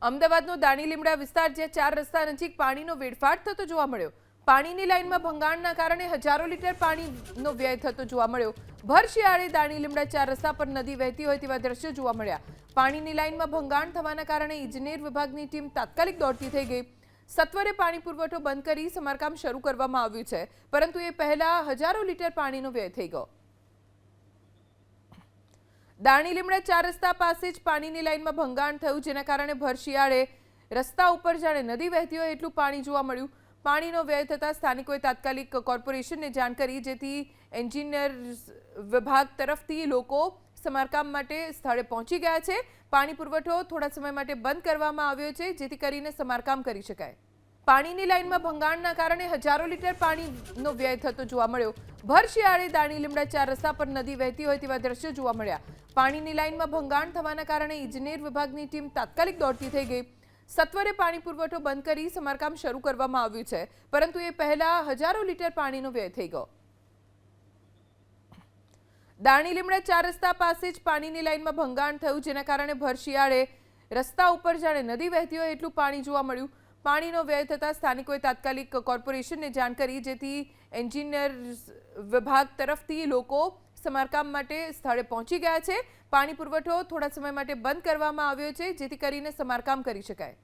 અમદાવાદનો દાણીલીમડા વિસ્તાર જ્યાં 4 રસ્તા નજીક પાણીનો વેડફાટ થતો જોવા મળ્યો। પાણીની લાઇનમાં ભંગાણના કારણે હજારો લીટર પાણીનો વ્યય થતો જોવા મળ્યો। ભર શિયાળે દાણીલીમડા 4 રસ્તા પર નદી વહેતી હોય તેવા દ્રશ્યો જોવા મળ્યા। પાણીની લાઇનમાં ભંગાણ થવાના કારણે ઇજનેર વિભાગની ટીમ તાત્કાલિક દોડતી થઈ ગઈ। સત્વરે પાણી પુરવઠો બંધ કરી સમારકામ શરૂ કરવામાં આવ્યું છે, પરંતુ એ પહેલા હજારો લીટર પાણીનો વ્યય થઈ ગયો। દાણીલીમડા 4 રસ્તા પાસે જ પાણીની લાઇનમાં ભંગાણ થયું, જેના કારણે ભર શિયાળે રસ્તા ઉપર જાણે નદી વહેતી હોય એટલું પાણી જોવા મળ્યું। પાણીનો વ્યય થતાં સ્થાનિકોએ તાત્કાલિક કોર્પોરેશનને જાણ કરી, જેથી એન્જિનિયર વિભાગ તરફથી લોકો સમારકામ માટે સ્થળે પહોંચી ગયા છે। પાણી પુરવઠો થોડા સમય માટે બંધ કરવામાં આવ્યો છે, જેથી કરીને સમારકામ કરી શકાય। પાણીની લાઇનમાં ભંગાણના કારણે હજારો લીટર પાણીનો વ્યય થતો જોવા મળ્યો। ભર શિયાળે દાણીલીમડા 4 રસ્તા પર નદી વહેતી હોય તેવા દ્રશ્યો જોવા મળ્યા। પાણીની લાઇનમાં ભંગાણ થવાના કારણે ઇજનેર વિભાગની ટીમ તાત્કાલિક દોડતી થઈ ગઈ। સત્વરે પાણી પુરવઠો બંધ કરી સમારકામ શરૂ કરવામાં આવ્યું છે, પરંતુ એ પહેલા હજારો લીટર પાણીનો વ્યય થઈ ગયો। દાણીલીમડા 4 રસ્તા પાસે જ પાણીની લાઇનમાં ભંગાણ થયું, જેના કારણે ભર શિયાળે રસ્તા ઉપર જાણે નદી વહેતી હોય એટલું પાણી જોવા મળ્યું। પાણીનો વ્યય થતાં સ્થાનિકોએ તાત્કાલિક કોર્પોરેશનને જાણ કરી, જેથી એન્જિનિયર વિભાગ તરફથી લોકો સમારકામ માટે સ્થળે પહોંચી ગયા છે। પાણી પુરવઠો થોડા સમય માટે બંધ કરવામાં આવ્યો છે, જેથી કરીને સમારકામ કરી શકાય।